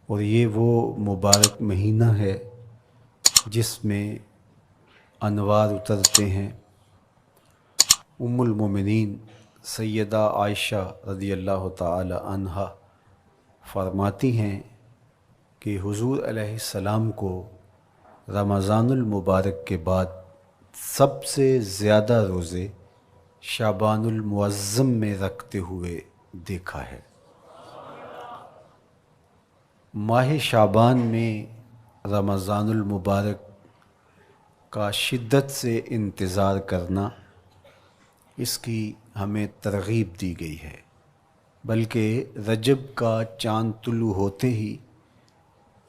اور یہ وہ مبارک مہینہ ہے جس میں انوار اترتے ہیں۔ ام المومنین سیدہ عائشہ رضی اللہ تعالی عنہا فرماتی ہیں کہ حضور علیہ السلام کو رمضان المبارک کے بعد سب سے زیادہ روزے شعبان المعظم میں رکھتے ہوئے دیکھا ہے۔ ماہ شعبان میں رمضان المبارک کا شدت سے انتظار کرنا، اس کی ہمیں ترغیب دی گئی ہے، بلکہ رجب کا چاند طلوع ہوتے ہی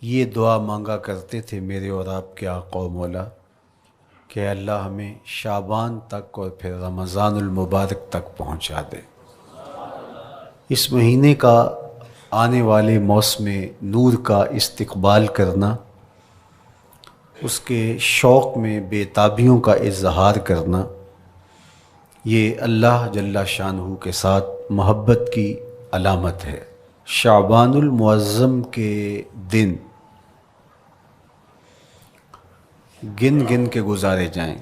یہ دعا مانگا کرتے تھے میرے اور آپ کے آقا و مولا کہ اللہ ہمیں شعبان تک اور پھر رمضان المبارک تک پہنچا دے۔ اس مہینے کا آنے والے موسم نور کا استقبال کرنا، اس کے شوق میں بے تابیوں کا اظہار کرنا، یہ اللہ جل شانہ کے ساتھ محبت کی علامت ہے۔ شعبان المعظم کے دن گن گن کے گزارے جائیں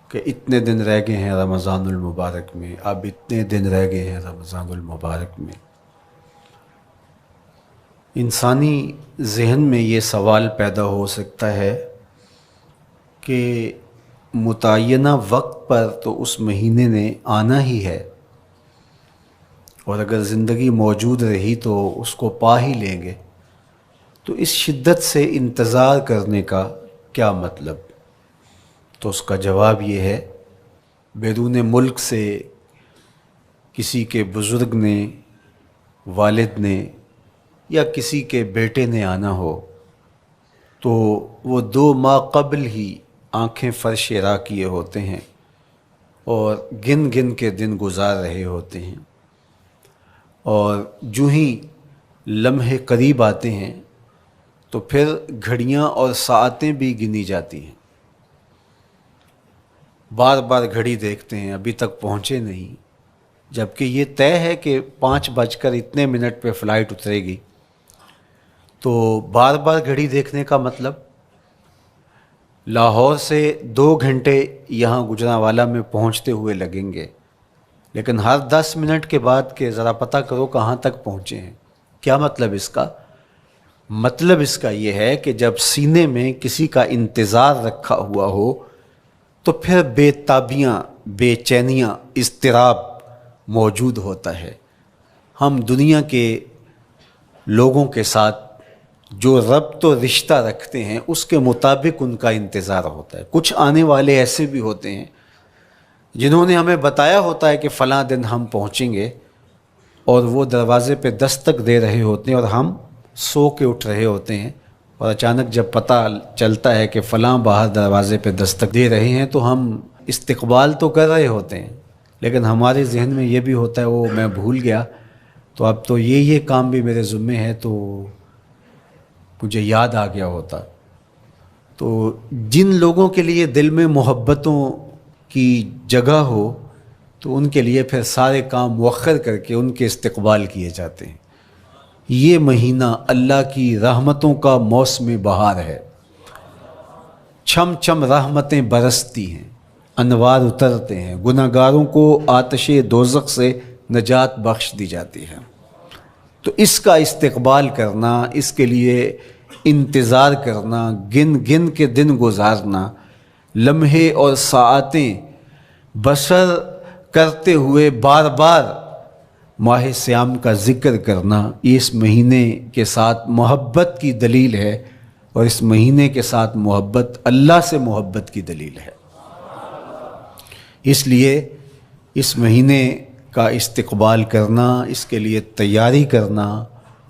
کہ اتنے دن رہ گئے ہیں رمضان المبارک میں، اب اتنے دن رہ گئے ہیں رمضان المبارک میں۔ انسانی ذہن میں یہ سوال پیدا ہو سکتا ہے کہ متعینہ وقت پر تو اس مہینے نے آنا ہی ہے، اور اگر زندگی موجود رہی تو اس کو پا ہی لیں گے، تو اس شدت سے انتظار کرنے کا کیا مطلب؟ تو اس کا جواب یہ ہے، بیرون ملک سے کسی کے بزرگ نے، والد نے یا کسی کے بیٹے نے آنا ہو تو وہ 2 ماہ قبل ہی آنکھیں فرش راہ کیے ہوتے ہیں اور گن گن کے دن گزار رہے ہوتے ہیں، اور جو ہی لمحے قریب آتے ہیں تو پھر گھڑیاں اور ساعتیں بھی گنی جاتی ہیں۔ بار بار گھڑی دیکھتے ہیں، ابھی تک پہنچے نہیں، جبکہ یہ طے ہے کہ 5:02 پہ فلائٹ اترے گی۔ تو بار بار گھڑی دیکھنے کا مطلب لاہور سے 2 گھنٹے یہاں گجرانوالہ میں پہنچتے ہوئے لگیں گے، لیکن ہر 10 منٹ کے بعد کہ ذرا پتہ کرو کہاں تک پہنچے ہیں۔ کیا مطلب اس کا؟ مطلب اس کا یہ ہے کہ جب سینے میں کسی کا انتظار رکھا ہوا ہو تو پھر بے تابیاں، بے چینیاں، اضطراب موجود ہوتا ہے۔ ہم دنیا کے لوگوں کے ساتھ جو ربط و رشتہ رکھتے ہیں اس کے مطابق ان کا انتظار ہوتا ہے۔ کچھ آنے والے ایسے بھی ہوتے ہیں جنہوں نے ہمیں بتایا ہوتا ہے کہ فلاں دن ہم پہنچیں گے، اور وہ دروازے پہ دستک دے رہے ہوتے ہیں اور ہم سو کے اٹھ رہے ہوتے ہیں، اور اچانک جب پتہ چلتا ہے کہ فلاں باہر دروازے پہ دستک دے رہے ہیں تو ہم استقبال تو کر رہے ہوتے ہیں، لیکن ہمارے ذہن میں یہ بھی ہوتا ہے وہ میں بھول گیا، تو اب تو یہ کام بھی میرے ذمے ہے، تو مجھے یاد آ گیا ہوتا۔ تو جن لوگوں کے لیے دل میں محبتوں کی جگہ ہو تو ان کے لیے پھر سارے کام مؤخر کر کے ان کے استقبال کیے جاتے ہیں۔ یہ مہینہ اللہ کی رحمتوں کا موسم بہار ہے، چھم چھم رحمتیں برستی ہیں، انوار اترتے ہیں، گناہگاروں کو آتش دوزخ سے نجات بخش دی جاتی ہے۔ تو اس کا استقبال کرنا، اس کے لیے انتظار کرنا، گن گن کے دن گزارنا، لمحے اور ساعتیں بسر کرتے ہوئے بار بار ماہ صیام کا ذکر کرنا، یہ اس مہینے کے ساتھ محبت کی دلیل ہے، اور اس مہینے کے ساتھ محبت اللہ سے محبت کی دلیل ہے۔ اس لیے اس مہینے کا استقبال کرنا، اس کے لیے تیاری کرنا،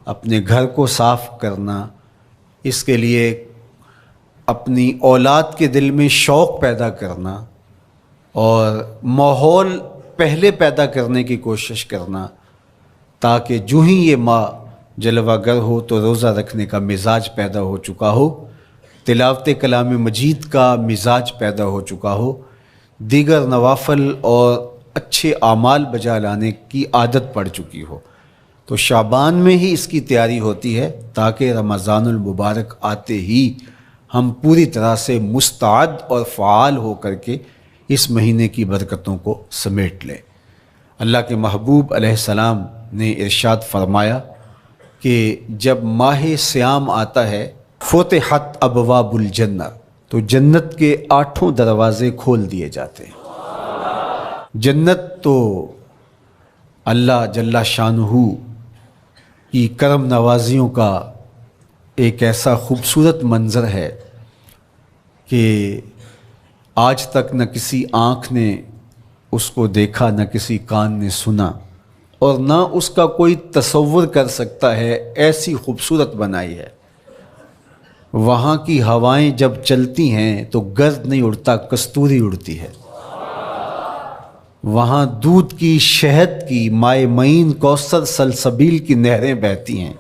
اپنے گھر کو صاف کرنا، اس کے لیے اپنی اولاد کے دل میں شوق پیدا کرنا اور ماحول پہلے پیدا کرنے کی کوشش کرنا، تاکہ جو ہی یہ ماہ جلوہ گر ہو تو روزہ رکھنے کا مزاج پیدا ہو چکا ہو، تلاوت کلام مجید کا مزاج پیدا ہو چکا ہو، دیگر نوافل اور اچھے اعمال بجا لانے کی عادت پڑ چکی ہو۔ تو شعبان میں ہی اس کی تیاری ہوتی ہے تاکہ رمضان المبارک آتے ہی ہم پوری طرح سے مستعد اور فعال ہو کر کے اس مہینے کی برکتوں کو سمیٹ لیں۔ اللہ کے محبوب علیہ السلام نے ارشاد فرمایا کہ جب ماہ صیام آتا ہے فتحت ابواب الجنہ، تو جنت کے 8 دروازے کھول دیے جاتے ہیں۔ جنت تو اللہ جل شانہ کی کرم نوازیوں کا ایک ایسا خوبصورت منظر ہے کہ آج تک نہ کسی آنکھ نے اس کو دیکھا، نہ کسی کان نے سنا، اور نہ اس کا کوئی تصور کر سکتا ہے، ایسی خوبصورت بنائی ہے۔ وہاں کی ہوائیں جب چلتی ہیں تو گرد نہیں اڑتا، کستوری اڑتی ہے۔ وہاں دودھ کی، شہد کی، مائے معین، کوثر، سلسبیل کی نہریں بہتی ہیں،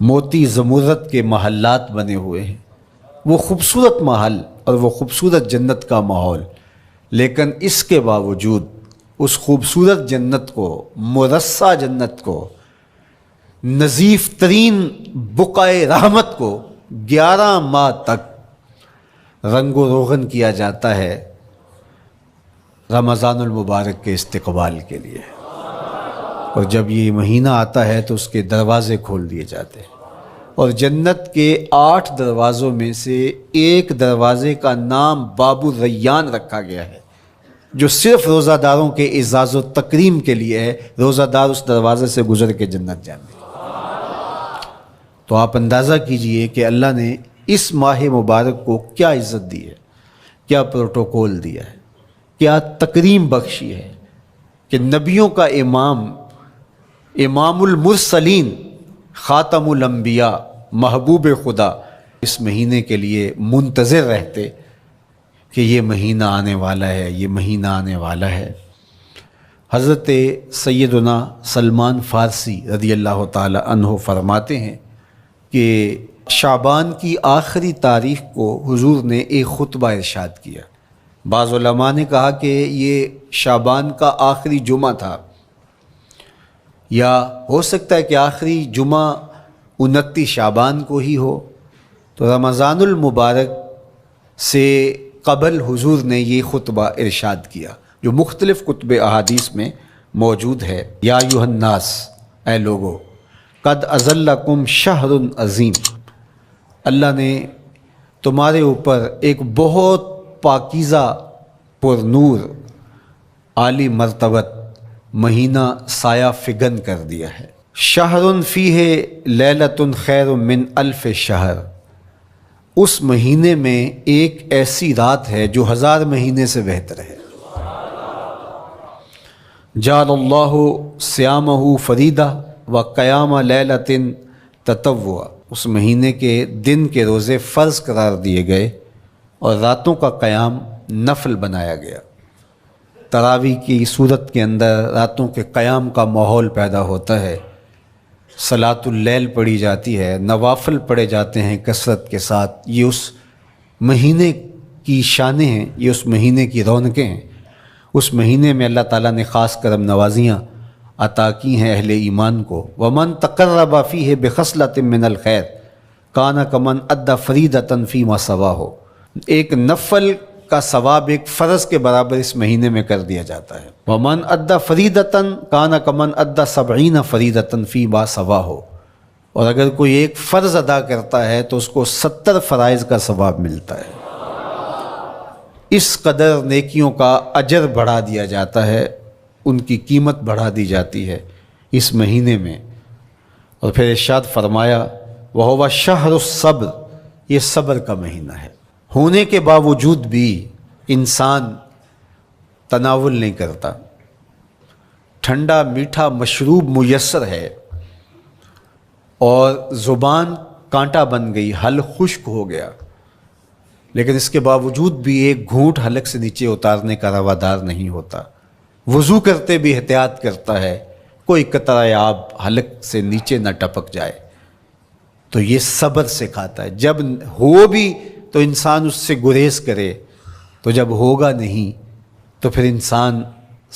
موتی زمرد کے محلات بنے ہوئے ہیں۔ وہ خوبصورت محل اور وہ خوبصورت جنت کا ماحول، لیکن اس کے باوجود اس خوبصورت جنت کو، مرصع جنت کو، نظیف ترین بقعۂ رحمت کو 11 ماہ تک رنگ و روغن کیا جاتا ہے رمضان المبارک کے استقبال کے لیے، اور جب یہ مہینہ آتا ہے تو اس کے دروازے کھول دیے جاتے ہیں، اور جنت کے 8 دروازوں میں سے ایک دروازے کا نام باب الریان رکھا گیا ہے، جو صرف روزہ داروں کے اعزاز و تکریم کے لیے ہے۔ روزہ دار اس دروازے سے گزر کے جنت جانے۔ تو آپ اندازہ کیجئے کہ اللہ نے اس ماہ مبارک کو کیا عزت دی ہے، کیا پروٹوکول دیا ہے، کیا تکریم بخشی ہے کہ نبیوں کا امام، امام المرسلین، خاتم الانبیاء، محبوب خدا اس مہینے کے لیے منتظر رہتے کہ یہ مہینہ آنے والا ہے، یہ مہینہ آنے والا ہے۔ حضرت سیدنا سلمان فارسی رضی اللہ تعالی عنہ فرماتے ہیں کہ شعبان کی آخری تاریخ کو حضور نے ایک خطبہ ارشاد کیا۔ بعض علماء نے کہا کہ یہ شعبان کا آخری جمعہ تھا، یا ہو سکتا ہے کہ آخری جمعہ 29 شعبان کو ہی ہو۔ تو رمضان المبارک سے قبل حضور نے یہ خطبہ ارشاد کیا، جو مختلف کتب احادیث میں موجود ہے۔ یا ایھا الناس، اے لوگو، قد اظلکم شہر عظیم، اللہ نے تمہارے اوپر ایک بہت پاکیزہ، پر نور، عالی مرتبت مہینہ سایہ فگن کر دیا ہے۔ شہر فیہ لیلۃ خیر من الف شہر، اس مہینے میں ایک ایسی رات ہے جو 1000 مہینے سے بہتر ہے۔ جعل اللہ صیامہ فریدہ و قیام لیلۃ تطوع، اس مہینے کے دن کے روزے فرض قرار دیے گئے اور راتوں کا قیام نفل بنایا گیا۔ تراویح کی صورت کے اندر راتوں کے قیام کا ماحول پیدا ہوتا ہے، صلاۃ اللیل پڑھی جاتی ہے، نوافل پڑھے جاتے ہیں کثرت کے ساتھ۔ یہ اس مہینے کی شانیں ہیں، یہ اس مہینے کی رونقیں ہیں۔ اس مہینے میں اللہ تعالیٰ نے خاص کرم نوازیاں عطا کی ہیں اہل ایمان کو۔ ومن تقرب فیہ بخصلۃ من الخیر کان کمن ادی فریضۃ فیما سواہ، ایک نفل کا ثواب ایک فرض کے برابر اس مہینے میں کر دیا جاتا ہے۔ ومن ادی فریضۃ کان کمن ادی 70 فریضۃ فیما سواہ، اور اگر کوئی ایک فرض ادا کرتا ہے تو اس کو 70 فرائض کا ثواب ملتا ہے۔ اس قدر نیکیوں کا اجر بڑھا دیا جاتا ہے، ان کی قیمت بڑھا دی جاتی ہے اس مہینے میں۔ اور پھر ارشاد فرمایا وَهُوَ شَهْرُ الصَّبْرِ، یہ صبر کا مہینہ ہے۔ ہونے کے باوجود بھی انسان تناول نہیں کرتا، ٹھنڈا میٹھا مشروب میسر ہے اور زبان کانٹا بن گئی، حلق خشک ہو گیا، لیکن اس کے باوجود بھی ایک گھونٹ حلق سے نیچے اتارنے کا روادار نہیں ہوتا۔ وضو کرتے بھی احتیاط کرتا ہے، کوئی قطرہ آب حلق سے نیچے نہ ٹپک جائے۔ تو یہ صبر سکھاتا ہے۔ جب ہو بھی تو انسان اس سے گریز کرے، تو جب ہوگا نہیں تو پھر انسان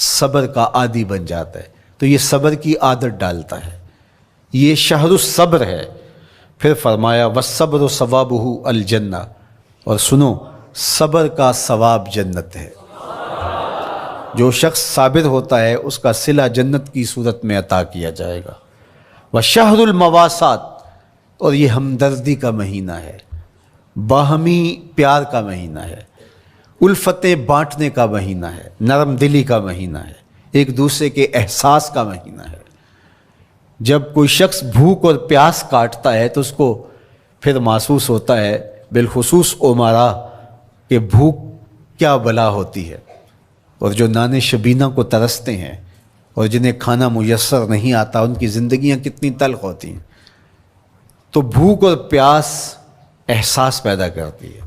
صبر کا عادی بن جاتا ہے۔ تو یہ صبر کی عادت ڈالتا ہے۔ یہ شہر الصبر ہے۔ پھر فرمایا والصبر ثوابہ الجنہ، اور سنو صبر کا ثواب جنت ہے۔ جو شخص صابر ہوتا ہے اس کا صلہ جنت کی صورت میں عطا کیا جائے گا۔ وشہر المواسات، اور یہ ہمدردی کا مہینہ ہے، باہمی پیار کا مہینہ ہے، الفتیں بانٹنے کا مہینہ ہے، نرم دلی کا مہینہ ہے، ایک دوسرے کے احساس کا مہینہ ہے۔ جب کوئی شخص بھوک اور پیاس کاٹتا ہے تو اس کو پھر محسوس ہوتا ہے، بالخصوص امراء، کہ بھوک کیا بلا ہوتی ہے، اور جو نان شبینہ کو ترستے ہیں اور جنہیں کھانا میسر نہیں آتا ان کی زندگیاں کتنی تلخ ہوتی ہیں۔ تو بھوک اور پیاس احساس پیدا کرتی ہے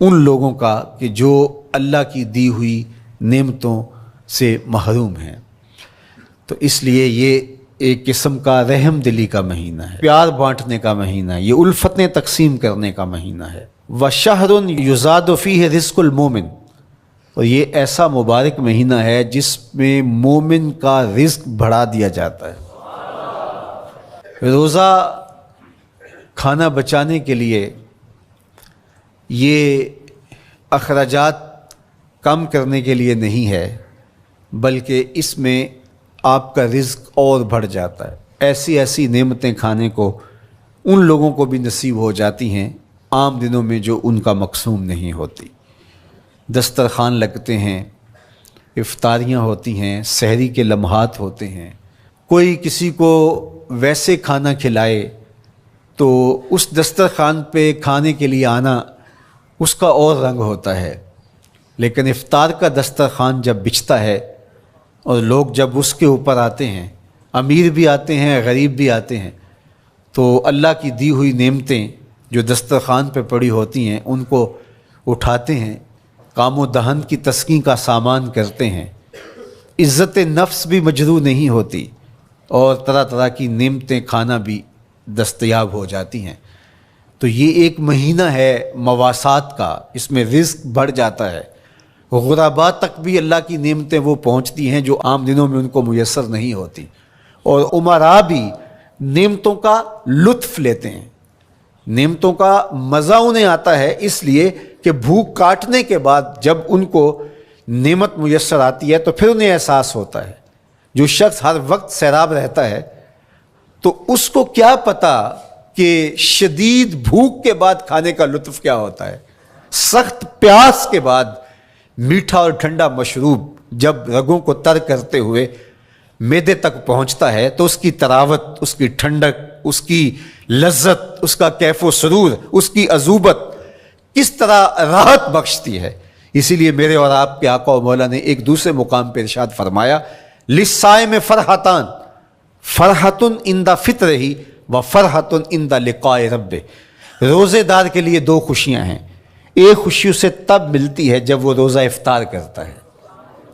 ان لوگوں کا کہ جو اللہ کی دی ہوئی نعمتوں سے محروم ہیں۔ تو اس لیے یہ ایک قسم کا رحم دلی کا مہینہ ہے، پیار بانٹنے کا مہینہ ہے، یہ الفتیں تقسیم کرنے کا مہینہ ہے۔ وَشَهْرٌ يُزَادُ فِيهِ رِزْقُ الْمُؤْمِنِ، اور یہ ایسا مبارک مہینہ ہے جس میں مومن کا رزق بڑھا دیا جاتا ہے۔ روزہ کھانا بچانے کے لیے یہ اخراجات کم کرنے کے لیے نہیں ہے، بلکہ اس میں آپ کا رزق اور بڑھ جاتا ہے۔ ایسی ایسی نعمتیں کھانے کو ان لوگوں کو بھی نصیب ہو جاتی ہیں عام دنوں میں جو ان کا مقسوم نہیں ہوتی۔ دسترخوان لگتے ہیں، افطاریاں ہوتی ہیں، سحری کے لمحات ہوتے ہیں، کوئی کسی کو ویسے کھانا کھلائے تو اس دسترخوان پہ کھانے کے لیے آنا اس کا اور رنگ ہوتا ہے۔ لیکن افطار کا دسترخوان جب بچھتا ہے اور لوگ جب اس کے اوپر آتے ہیں، امیر بھی آتے ہیں، غریب بھی آتے ہیں، تو اللہ کی دی ہوئی نعمتیں جو دسترخوان پہ پڑی ہوتی ہیں ان کو اٹھاتے ہیں، کام و دہن کی تسکین کا سامان کرتے ہیں، عزت نفس بھی مجروح نہیں ہوتی، اور طرح طرح کی نعمتیں کھانا بھی دستیاب ہو جاتی ہیں۔ تو یہ ایک مہینہ ہے مواسات کا، اس میں رزق بڑھ جاتا ہے، غرباء تک بھی اللہ کی نعمتیں وہ پہنچتی ہیں جو عام دنوں میں ان کو میسر نہیں ہوتی، اور امراء بھی نعمتوں کا لطف لیتے ہیں، نعمتوں کا مزہ انہیں آتا ہے، اس لیے کہ بھوک کاٹنے کے بعد جب ان کو نعمت میسر آتی ہے تو پھر انہیں احساس ہوتا ہے۔ جو شخص ہر وقت سیراب رہتا ہے تو اس کو کیا پتہ کہ شدید بھوک کے بعد کھانے کا لطف کیا ہوتا ہے۔ سخت پیاس کے بعد میٹھا اور ٹھنڈا مشروب جب رگوں کو تر کرتے ہوئے معدے تک پہنچتا ہے تو اس کی طراوت، اس کی ٹھنڈک، اس کی لذت، اس کا کیف و سرور، اس کی عذوبت کس طرح راحت بخشتی ہے۔ اسی لیے میرے اور آپ کے آقا و مولا نے ایک دوسرے مقام پہ ارشاد فرمایا للصائم فرحتان، فرحۃ عند فطرہ و فرحۃ عند لقاء ربہ۔ روزے دار کے لیے دو خوشیاں ہیں، ایک خوشی اسے تب ملتی ہے جب وہ روزہ افطار کرتا ہے،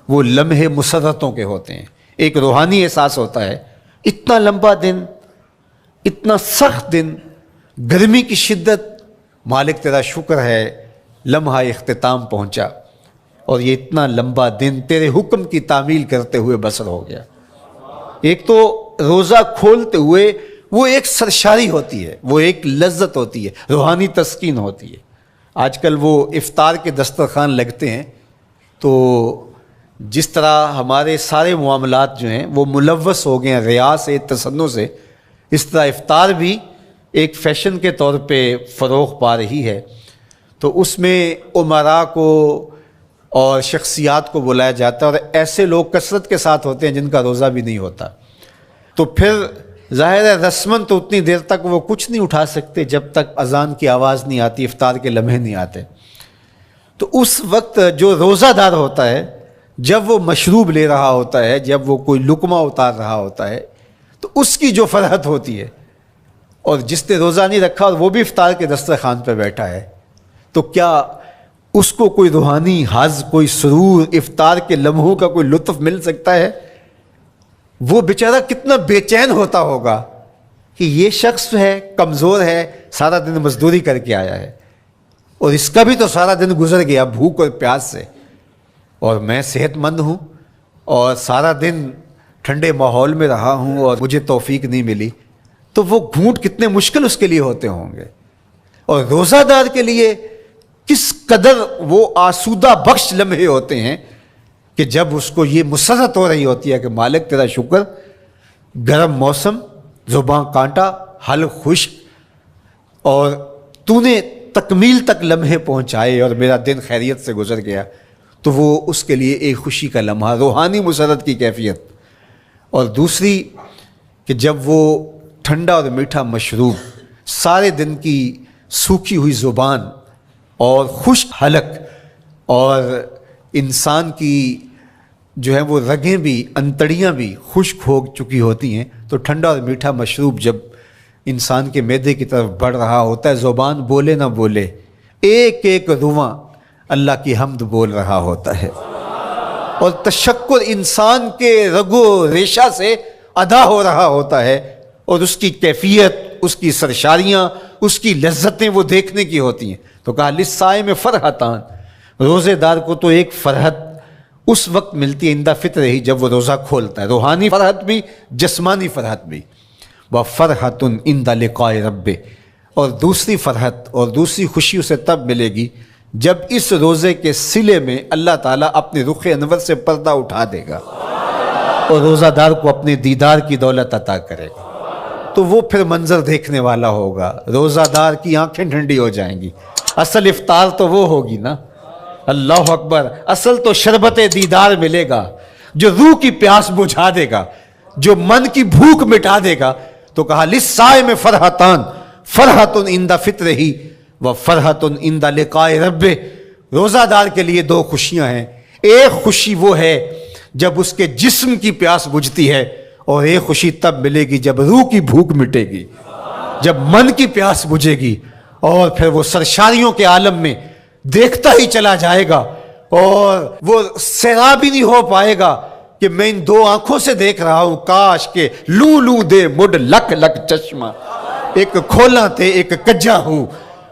وہ لمحے مسرتوں کے ہوتے ہیں، ایک روحانی احساس ہوتا ہے، اتنا لمبا دن، اتنا سخت دن، گرمی کی شدت، مالک تیرا شکر ہے لمحہ اختتام پہنچا، اور یہ اتنا لمبا دن تیرے حکم کی تعمیل کرتے ہوئے بسر ہو گیا۔ ایک تو روزہ کھولتے ہوئے وہ ایک سرشاری ہوتی ہے، وہ ایک لذت ہوتی ہے، روحانی تسکین ہوتی ہے۔ آج کل وہ افطار کے دسترخوان لگتے ہیں تو جس طرح ہمارے سارے معاملات جو ہیں وہ ملوث ہو گئے ہیں ریا سے، تصنع سے، اس طرح افطار بھی ایک فیشن کے طور پہ فروغ پا رہی ہے۔ تو اس میں امراء کو اور شخصیات کو بلایا جاتا ہے، اور ایسے لوگ کثرت کے ساتھ ہوتے ہیں جن کا روزہ بھی نہیں ہوتا۔ تو پھر ظاہر ہے رسماً تو اتنی دیر تک وہ کچھ نہیں اٹھا سکتے جب تک اذان کی آواز نہیں آتی، افطار کے لمحے نہیں آتے۔ تو اس وقت جو روزہ دار ہوتا ہے جب وہ مشروب لے رہا ہوتا ہے، جب وہ کوئی لقمہ اتار رہا ہوتا ہے، تو اس کی جو فرحت ہوتی ہے، اور جس نے روزہ نہیں رکھا اور وہ بھی افطار کے دسترخوان پہ بیٹھا ہے، تو کیا اس کو کوئی روحانی حظ، کوئی سرور، افطار کے لمحوں کا کوئی لطف مل سکتا ہے؟ وہ بیچارہ کتنا بے چین ہوتا ہوگا کہ یہ شخص ہے کمزور ہے، سارا دن مزدوری کر کے آیا ہے، اور اس کا بھی تو سارا دن گزر گیا بھوک اور پیاس سے، اور میں صحت مند ہوں اور سارا دن ٹھنڈے ماحول میں رہا ہوں اور مجھے توفیق نہیں ملی، تو وہ گھونٹ کتنے مشکل اس کے لیے ہوتے ہوں گے، اور روزہ دار کے لیے کس قدر وہ آسودہ بخش لمحے ہوتے ہیں کہ جب اس کو یہ مسرت ہو رہی ہوتی ہے کہ مالک تیرا شکر، گرم موسم، زباں کانٹا، حلق خشک، اور تو نے تکمیل تک لمحے پہنچائے اور میرا دن خیریت سے گزر گیا، تو وہ اس کے لیے ایک خوشی کا لمحہ، روحانی مسرت کی کیفیت۔ اور دوسری کہ جب وہ ٹھنڈا اور میٹھا مشروب، سارے دن کی سوکھی ہوئی زبان اور خشک حلق، اور انسان کی جو ہے وہ رگیں بھی، انتڑیاں بھی خشک ہو چکی ہوتی ہیں، تو ٹھنڈا اور میٹھا مشروب جب انسان کے معدے کی طرف بڑھ رہا ہوتا ہے، زبان بولے نہ بولے، ایک ایک رواں اللہ کی حمد بول رہا ہوتا ہے، اور تشکر انسان کے رگو ریشہ سے ادا ہو رہا ہوتا ہے، اور اس کی کیفیت، اس کی سرشاریاں، اس کی لذتیں وہ دیکھنے کی ہوتی ہیں۔ تو کہا للصائم فرحتان، روزے دار کو تو ایک فرحت اس وقت ملتی ہے عند فطر ہی، جب وہ روزہ کھولتا ہے، روحانی فرحت بھی، جسمانی فرحت بھی۔ وَفَرْحَةٌ عِنْدَ لِقَاءِ رَبِّهِ، اور دوسری فرحت اور دوسری خوشی اسے تب ملے گی جب اس روزے کے صلے میں اللہ تعالیٰ اپنے رخ انور سے پردہ اٹھا دے گا اور روزہ دار کو اپنے دیدار کی دولت عطا کرے گا، تو وہ پھر منظر دیکھنے والا ہوگا، روزہ دار کی آنکھیں ٹھنڈی ہو جائیں گی۔ اصل افطار تو وہ ہوگی نا، اللہ اکبر، اصل تو شربت دیدار ملے گا جو روح کی پیاس بجھا دے گا، جو من کی بھوک مٹا دے گا۔ تو کہا للصائم فرحتان، فرحۃ عند فطرہ وفرحۃ عند لقاء ربہ، روزہ دار کے لیے دو خوشیاں ہیں، ایک خوشی وہ ہے جب اس کے جسم کی پیاس بجھتی ہے، اور ایک خوشی تب ملے گی جب روح کی بھوک مٹے گی، جب من کی پیاس بجھے گی، اور پھر وہ سرشاریوں کے عالم میں دیکھتا ہی چلا جائے گا، اور وہ سیراب ہی نہیں ہو پائے گا کہ میں ان دو آنکھوں سے دیکھ رہا ہوں، کاش کہ لوں لوں دے مڈ لک لک چشمہ، ایک کھولا تے ایک کجا ہوں۔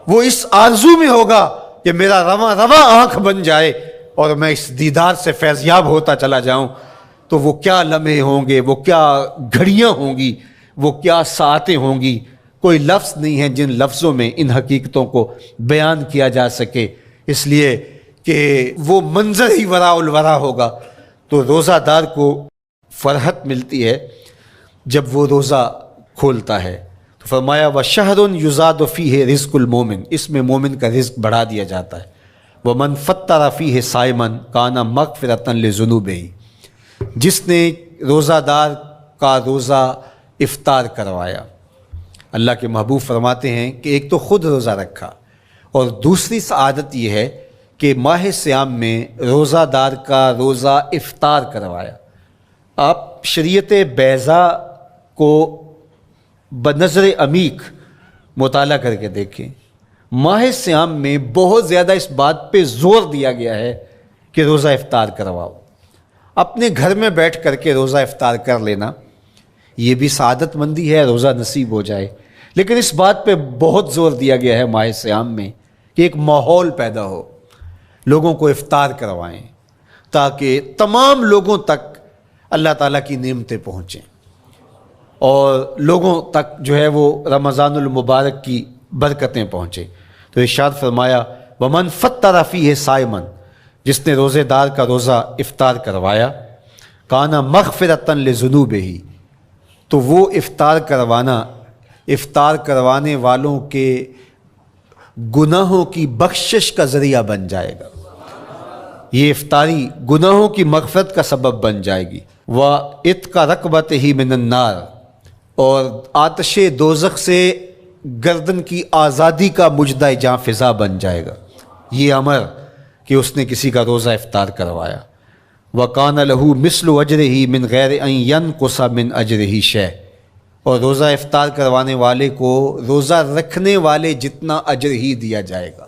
وہ اس آرزو میں ہوگا کہ میرا رواں رواں آنکھ بن جائے اور میں اس دیدار سے فیضیاب ہوتا چلا جاؤں۔ تو وہ کیا لمحے ہوں گے، وہ کیا گھڑیاں ہوں گی، وہ کیا ساعتیں ہوں گی، کوئی لفظ نہیں ہے جن لفظوں میں ان حقیقتوں کو بیان کیا جا سکے، اس لیے کہ وہ منظر ہی وراء الورا ہوگا۔ تو روزہ دار کو فرحت ملتی ہے جب وہ روزہ کھولتا ہے، تو فرمایا وَشَهْرٌ يُزَادُ فِيهِ رِزْقُ الْمُؤْمِنِ، اس میں مومن کا رزق بڑھا دیا جاتا ہے۔ وَمَنْ فَطَّرَ فِيهِ صَائِمًا كَانَ مَغْفِرَةً لِذُنُوبِهِ، جس نے روزہ دار کا روزہ افطار کروایا، اللہ کے محبوب فرماتے ہیں کہ ایک تو خود روزہ رکھا، اور دوسری سعادت یہ ہے کہ ماہ سیام میں روزہ دار کا روزہ افطار کروایا۔ آپ شریعت بیضاء کو بنظر عمیق مطالعہ کر کے دیکھیں، ماہ سیام میں بہت زیادہ اس بات پہ زور دیا گیا ہے کہ روزہ افطار کرواؤ۔ اپنے گھر میں بیٹھ کر کے روزہ افطار کر لینا یہ بھی سعادت مندی ہے، روزہ نصیب ہو جائے، لیکن اس بات پہ بہت زور دیا گیا ہے ماہ سیام میں کہ ایک ماحول پیدا ہو، لوگوں کو افطار کروائیں تاکہ تمام لوگوں تک اللہ تعالیٰ کی نعمتیں پہنچیں، اور لوگوں تک جو ہے وہ رمضان المبارک کی برکتیں پہنچیں۔ تو ارشاد فرمایا وَمَنْ فَطَّرَ فِيهِ صَائِمًا، جس نے روزے دار کا روزہ افطار کروایا، كَانَ مَغْفِرَةً لِذُنُوبِهِ، تو وہ افطار کروانے والوں کے گناہوں کی بخشش کا ذریعہ بن جائے گا، یہ افطاری گناہوں کی مغفرت کا سبب بن جائے گی۔ وَعِتْقَ رَقْبَتِهِ مِنَ النَّارِ، اور آتش دوزخ سے گردن کی آزادی کا مجدہ جاں فضا بن جائے گا یہ امر کہ اس نے کسی کا روزہ افطار کروایا۔ وَقَانَ لَهُ مِثْلُ أَجْرِهِ مِنْ غَيْرِ أَنْ يَنْقُصَ مِنْ أَجْرِهِ شَيْءٌ، اور روزہ افطار کروانے والے کو روزہ رکھنے والے جتنا اجر ہی دیا جائے گا،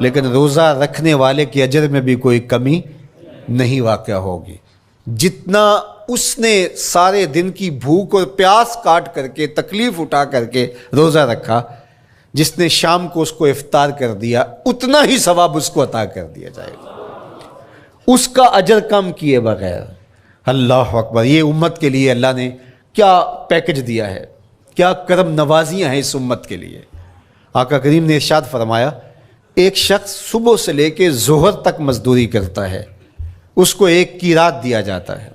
لیکن روزہ رکھنے والے کے اجر میں بھی کوئی کمی نہیں واقع ہوگی۔ جتنا اس نے سارے دن کی بھوک اور پیاس کاٹ کر کے، تکلیف اٹھا کر کے روزہ رکھا، جس نے شام کو اس کو افطار کر دیا، اتنا ہی ثواب اس کو عطا کر دیا جائے گا، اس کا اجر کم کیے بغیر۔ اللہ اکبر، یہ امت کے لیے اللہ نے کیا پیکج دیا ہے کیا کرم نوازیاں ہیں اس امت کے لیے۔ آقا کریم نے ارشاد فرمایا ایک شخص صبح سے لے کے ظہر تک مزدوری کرتا ہے، اس کو 1 قیراط دیا جاتا ہے،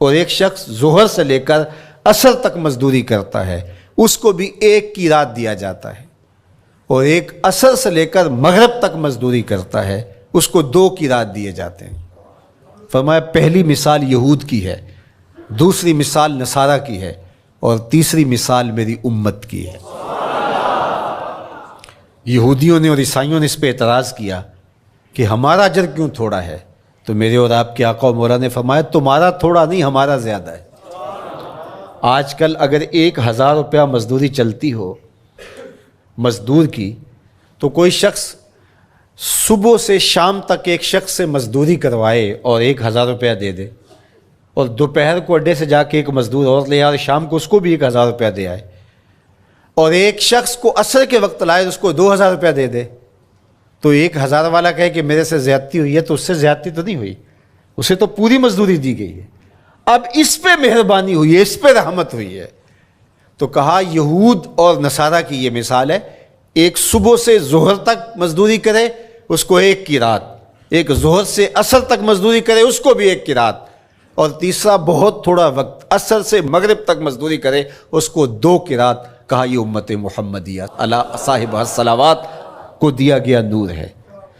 اور ایک شخص ظہر سے لے کر عصر تک مزدوری کرتا ہے، اس کو بھی 1 قیراط دیا جاتا ہے، اور ایک عصر سے لے کر مغرب تک مزدوری کرتا ہے، اس کو 2 قیراط دیے جاتے ہیں۔ فرمایا پہلی مثال یہود کی ہے، دوسری مثال نصارہ کی ہے، اور تیسری مثال میری امت کی ہے۔ یہودیوں نے اور عیسائیوں نے اس پہ اعتراض کیا کہ ہمارا اجر کیوں تھوڑا ہے، تو میرے اور آپ کے آقا و مولا نے فرمایا تمہارا تھوڑا نہیں، ہمارا زیادہ ہے۔ آج کل اگر 1000 روپیہ مزدوری چلتی ہو مزدور کی، تو کوئی شخص صبح سے شام تک ایک شخص سے مزدوری کروائے اور 1000 روپیہ دے دے، اور دوپہر کو اڈے سے جا کے ایک مزدور اور لے آئے، شام کو اس کو بھی 1000 روپیہ دے آئے، اور ایک شخص کو عصر کے وقت لائے اس کو 2000 روپیہ دے دے، تو 1000 والا کہے کہ میرے سے زیادتی ہوئی ہے، تو اس سے زیادتی تو نہیں ہوئی، اسے تو پوری مزدوری دی گئی ہے، اب اس پہ مہربانی ہوئی ہے، اس پہ رحمت ہوئی ہے۔ تو کہا یہود اور نصارہ کی یہ مثال ہے، ایک صبح سے ظہر تک مزدوری کرے اس کو 1 قیراط، ایک ظہر سے عصر تک مزدوری کرے اس کو بھی 1 قیراط، اور تیسرا بہت تھوڑا وقت عصر سے مغرب تک مزدوری کرے اس کو 2 قیراط۔ کہا یہ امت محمدیہ علی صاحب الصلوات کو دیا گیا نور ہے۔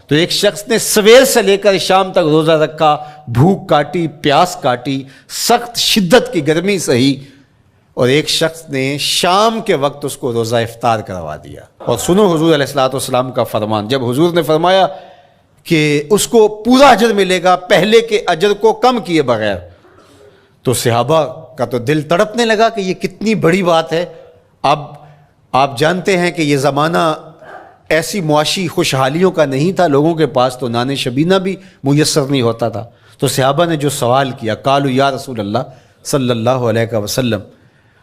تو ایک شخص نے سویر سے لے کر شام تک روزہ رکھا، بھوک کاٹی، پیاس کاٹی، سخت شدت کی گرمی سہی، اور ایک شخص نے شام کے وقت اس کو روزہ افطار کروا دیا۔ اور سنو حضور علیہ الصلوۃ والسلام کا فرمان، جب حضور نے فرمایا کہ اس کو پورا اجر ملے گا پہلے کے اجر کو کم کیے بغیر، تو صحابہ کا تو دل تڑپنے لگا کہ یہ کتنی بڑی بات ہے۔ اب آپ جانتے ہیں کہ یہ زمانہ ایسی معاشی خوشحالیوں کا نہیں تھا، لوگوں کے پاس تو نان شبینہ بھی میسر نہیں ہوتا تھا، تو صحابہ نے جو سوال کیا، قالوا یا رسول اللہ صلی اللہ علیہ وسلم،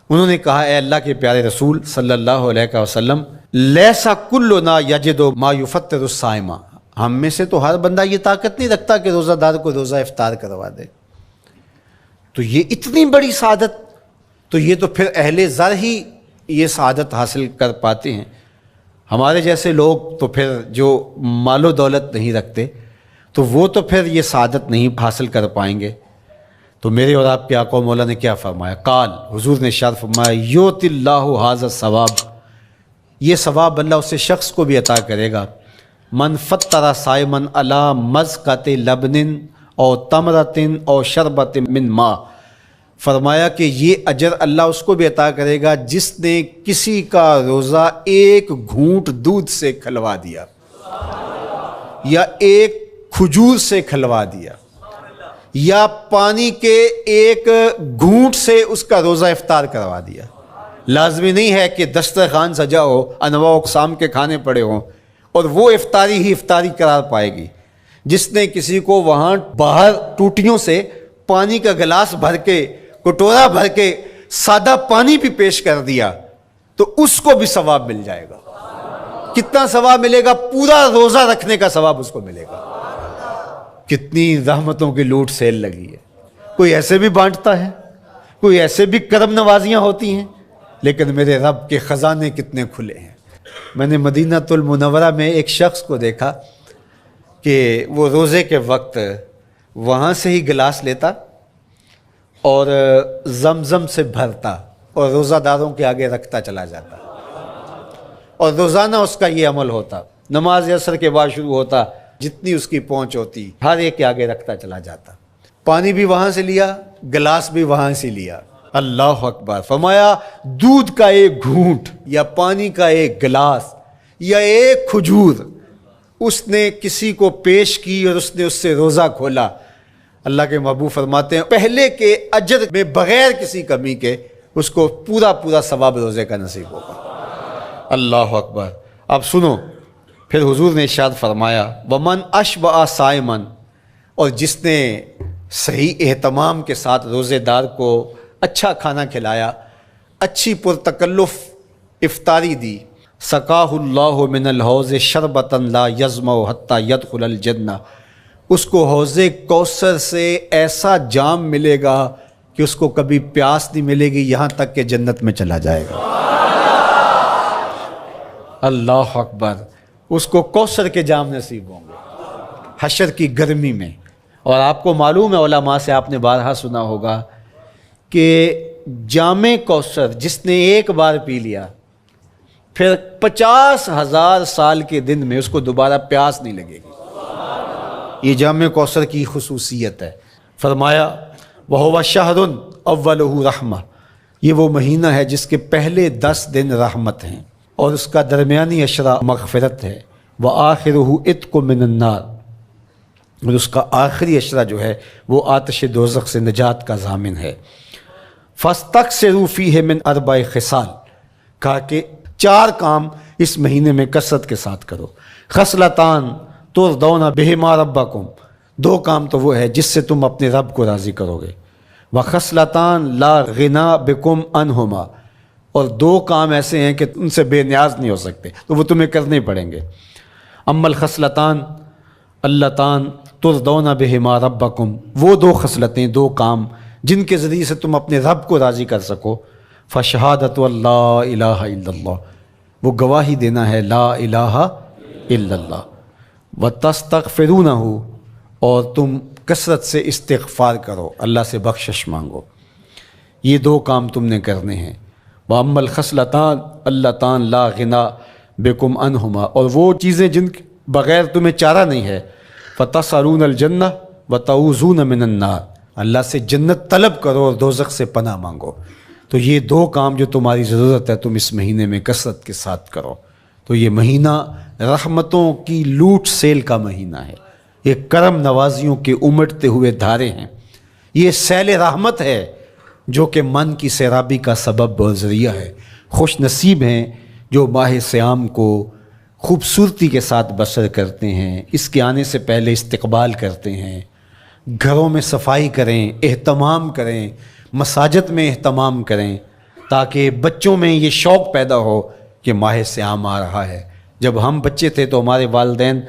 انہوں نے کہا اے اللہ کے پیارے رسول صلی اللہ علیہ وسلم، لیسا کلنا یجد ما یفطر الصائم، ہم میں سے تو ہر بندہ یہ طاقت نہیں رکھتا کہ روزہ دار کو روزہ افطار کروا دے، تو یہ اتنی بڑی سعادت، تو یہ تو پھر اہل زر ہی یہ سعادت حاصل کر پاتے ہیں، ہمارے جیسے لوگ تو پھر جو مال و دولت نہیں رکھتے تو وہ تو پھر یہ سعادت نہیں حاصل کر پائیں گے۔ تو میرے اور آپ کے آقا و مولا نے کیا فرمایا؟ قال، حضور نے ارشاد فرمایا یؤتی اللہ ھذا الثواب، یہ ثواب اللہ اسے شخص کو بھی عطا کرے گا، من فطر صائما علی مزقۃ لبن او تمرۃ او شربۃ من ماء، فرمایا کہ یہ اجر اللہ اس کو بھی عطا کرے گا جس نے کسی کا روزہ 1 گھونٹ دودھ سے کھلوا دیا، یا 1 کھجور سے کھلوا دیا، یا پانی کے 1 گھونٹ سے اس کا روزہ افطار کروا دیا۔ لازمی نہیں ہے کہ دسترخوان سجا ہو، انواع اقسام کے کھانے پڑے ہوں، اور وہ افطاری ہی افطاری قرار پائے گی۔ جس نے کسی کو وہاں باہر ٹوٹیوں سے پانی کا گلاس بھر کے، کٹورا بھر کے سادہ پانی بھی پیش کر دیا، تو اس کو بھی ثواب مل جائے گا۔ کتنا ثواب ملے گا؟ پورا روزہ رکھنے کا ثواب اس کو ملے گا۔ کتنی رحمتوں کی لوٹ سیل لگی ہے، کوئی ایسے بھی بانٹتا ہے، کوئی ایسے بھی کرم نوازیاں ہوتی ہیں، لیکن میرے رب کے خزانے کتنے کھلے ہیں۔ میں نے مدینہ المنورہ میں ایک شخص کو دیکھا کہ وہ روزے کے وقت وہاں سے ہی گلاس لیتا اور زمزم سے بھرتا اور روزہ داروں کے آگے رکھتا چلا جاتا، اور روزانہ اس کا یہ عمل ہوتا، نماز عصر کے بعد شروع ہوتا، جتنی اس کی پہنچ ہوتی ہر ایک کے آگے رکھتا چلا جاتا، پانی بھی وہاں سے لیا، گلاس بھی وہاں سے لیا۔ اللہ اکبر، فرمایا دودھ کا 1 گھونٹ یا پانی کا 1 گلاس یا 1 کھجور اس نے کسی کو پیش کی اور اس نے اس سے روزہ کھولا، اللہ کے محبوب فرماتے ہیں پہلے کے اجر میں بغیر کسی کمی کے اس کو پورا ثواب روزے کا نصیب ہوگا۔ اللہ اکبر۔ اب سنو، پھر حضور نے ارشاد فرمایا ومن اشبع صائما، اور جس نے صحیح اہتمام کے ساتھ روزے دار کو اچھا کھانا کھلایا، اچھی پرتکلف افطاری دی، سقاہ اللہ من الحوض شربتا لا یظمأ حتی یدخل الجنہ، اس کو حوض کوثر سے ایسا جام ملے گا کہ اس کو کبھی پیاس نہیں ملے گی یہاں تک کہ جنت میں چلا جائے گا۔ اللہ اکبر، اس کو کوثر کے جام نصیب ہوں گے حشر کی گرمی میں۔ اور آپ کو معلوم ہے، علماء سے آپ نے بارہا سنا ہوگا کہ جام کوثر جس نے ایک بار پی لیا پھر 50,000 سال کے دن میں اس کو دوبارہ پیاس نہیں لگے گی۔ یہ جام کوثر کی خصوصیت ہے۔ فرمایا وَهُوَ شَهْرٌ أَوَّلُهُ رَحْمَةٌ، یہ وہ مہینہ ہے جس کے پہلے 10 دن رحمت ہیں اور اس کا درمیانی عشرہ مغفرت ہے۔ وَآخِرُهُ عِتْقٌ مِّنَ النَّارِ، اور اس کا آخری عشرہ جو ہے وہ آتش دوزخ سے نجات کا ضامن ہے۔ فَاسْتَكْثِرُوا فِيهِ مِنْ 4 خِصَالٍ، کہا کہ 4 کام اس مہینے میں کثرت کے ساتھ کرو۔ خصلتان ترضون بہما ربکم، 2 کام تو وہ ہے جس سے تم اپنے رب کو راضی کرو گے۔ وخصلتان لا غنا بکم عنہما، اور 2 کام ایسے ہیں کہ ان سے بے نیاز نہیں ہو سکتے تو وہ تمہیں کرنے پڑیں گے۔ اما الخصلتان اللتان ترضون بہما ربکم، وہ 2 خصلتیں، 2 کام جن کے ذریعے سے تم اپنے رب کو راضی کر سکو۔ فشہادت اللہ الہ الا اللہ، وہ گواہی دینا ہے لا الہ الا اللہ۔ وتستغفرونہ، اور تم کثرت سے استغفار کرو، اللہ سے بخشش مانگو۔ یہ 2 کام تم نے کرنے ہیں۔ وَأَمَّا الْخَصْلَتَانِ اللَّتَانِ لَا غِنَىٰ بِكُمْ عَنْهُمَا، اور وہ چیزیں جن کے بغیر تمہیں چارہ نہیں ہے۔ فَتَسْأَلُونَ الْجَنَّةَ وَتَعُوذُونَ مِنَ النَّارِ، اللہ سے جنت طلب کرو اور دوزخ سے پناہ مانگو۔ تو یہ 2 کام جو تمہاری ضرورت ہے تم اس مہینے میں کثرت کے ساتھ کرو۔ تو یہ مہینہ رحمتوں کی لوٹ سیل کا مہینہ ہے، یہ کرم نوازیوں کے امٹتے ہوئے دھارے ہیں، یہ سیل رحمت ہے جو کہ من کی سیرابی کا سبب اور ذریعہ ہے۔ خوش نصیب ہیں جو ماہ صیام کو خوبصورتی کے ساتھ بسر کرتے ہیں، اس کے آنے سے پہلے استقبال کرتے ہیں، گھروں میں صفائی کریں، اہتمام کریں، مساجد میں اہتمام کریں، تاکہ بچوں میں یہ شوق پیدا ہو کہ ماہ صیام آ رہا ہے۔ جب ہم بچے تھے تو ہمارے والدین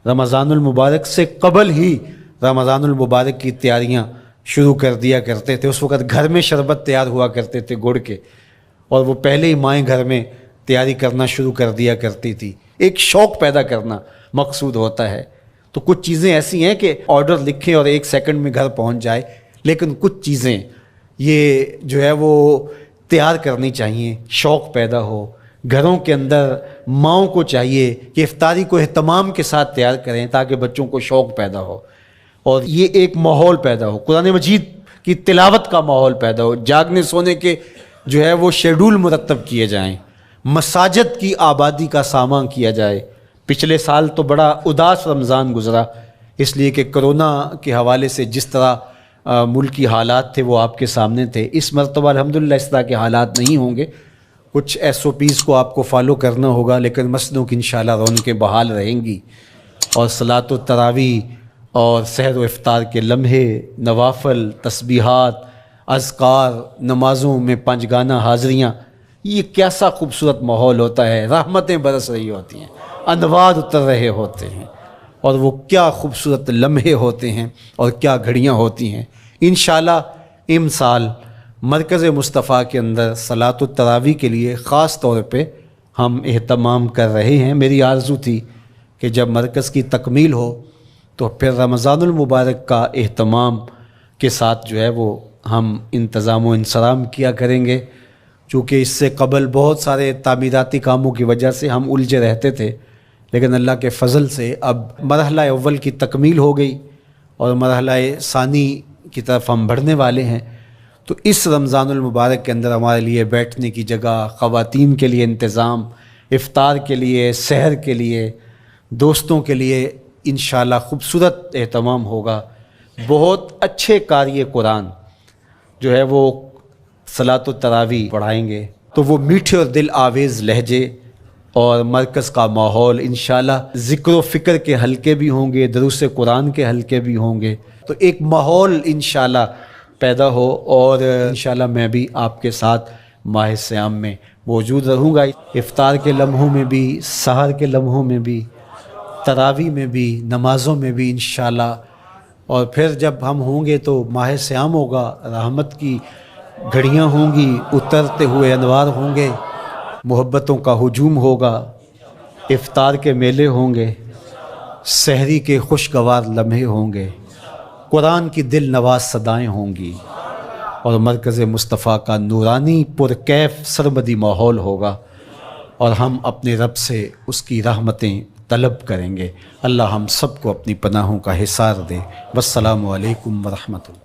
رمضان المبارک سے قبل ہی رمضان المبارک کی تیاریاں شروع کر دیا کرتے تھے۔ اس وقت گھر میں شربت تیار ہوا کرتے تھے گڑ کے، اور وہ پہلے ہی مائیں گھر میں تیاری کرنا شروع کر دیا کرتی تھی۔ ایک شوق پیدا کرنا مقصود ہوتا ہے۔ تو کچھ چیزیں ایسی ہیں کہ آرڈر لکھیں اور 1 سیکنڈ میں گھر پہنچ جائے، لیکن کچھ چیزیں یہ جو ہے وہ تیار کرنی چاہیے، شوق پیدا ہو۔ گھروں کے اندر ماؤں کو چاہیے کہ افطاری کو اہتمام کے ساتھ تیار کریں تاکہ بچوں کو شوق پیدا ہو، اور یہ ایک ماحول پیدا ہو، قرآن مجید کی تلاوت کا ماحول پیدا ہو، جاگنے سونے کے جو ہے وہ شیڈول مرتب کیے جائیں، مساجد کی آبادی کا سامان کیا جائے۔ پچھلے سال تو بڑا اداس رمضان گزرا، اس لیے کہ کرونا کے حوالے سے جس طرح ملکی حالات تھے وہ آپ کے سامنے تھے۔ اس مرتبہ الحمدللہ اس طرح کے حالات نہیں ہوں گے، کچھ SOPs کو آپ کو فالو کرنا ہوگا، لیکن مسجدوں کی انشاءاللہ رونقیں بحال رہیں گی، اور صلاۃ التراویح اور سحر و افطار کے لمحے، نوافل، تسبیحات، اذکار، نمازوں میں 5 گانہ حاضریاں، یہ کیسا خوبصورت ماحول ہوتا ہے، رحمتیں برس رہی ہوتی ہیں، انوار اتر رہے ہوتے ہیں، اور وہ کیا خوبصورت لمحے ہوتے ہیں اور کیا گھڑیاں ہوتی ہیں۔ انشاءاللہ امسال مرکز مصطفیٰ کے اندر صلاۃ التراویح کے لیے خاص طور پہ ہم اہتمام کر رہے ہیں۔ میری آرزو تھی کہ جب مرکز کی تکمیل ہو تو پھر رمضان المبارک کا اہتمام کے ساتھ جو ہے وہ ہم انتظام و انصرام کیا کریں گے، چونکہ اس سے قبل بہت سارے تعمیراتی کاموں کی وجہ سے ہم الجھے رہتے تھے، لیکن اللہ کے فضل سے اب مرحلہ اول کی تکمیل ہو گئی اور مرحلہ ثانی کی طرف ہم بڑھنے والے ہیں۔ تو اس رمضان المبارک کے اندر ہمارے لیے بیٹھنے کی جگہ، خواتین کے لیے انتظام، افطار کے لیے، سحر کے لیے، دوستوں کے لیے انشاءاللہ خوبصورت اہتمام ہوگا۔ بہت اچھے قاری قرآن جو ہے وہ صلاۃ التراویح پڑھائیں گے، تو وہ میٹھے اور دل آویز لہجے اور مرکز کا ماحول، انشاءاللہ ذکر و فکر کے حلقے بھی ہوں گے، دروس قرآن کے حلقے بھی ہوں گے، تو ایک ماحول انشاءاللہ پیدا ہو، اور انشاءاللہ میں بھی آپ کے ساتھ ماہ صیام میں موجود رہوں گا، افطار کے لمحوں میں بھی، سحر کے لمحوں میں بھی، تراویح میں بھی، نمازوں میں بھی انشاءاللہ اور پھر جب ہم ہوں گے تو ماہ سیام ہوگا، رحمت کی گھڑیاں ہوں گی، اترتے ہوئے انوار ہوں گے، محبتوں کا ہجوم ہوگا، افطار کے میلے ہوں گے، سحری کے خوشگوار لمحے ہوں گے، قرآن کی دل نواز صدائیں ہوں گی، اور مرکز مصطفیٰ کا نورانی پرکیف سرمدی ماحول ہوگا، اور ہم اپنے رب سے اس کی رحمتیں طلب کریں گے۔ اللہ ہم سب کو اپنی پناہوں کا حصار دے۔ والسلام علیکم ورحمۃ اللہ۔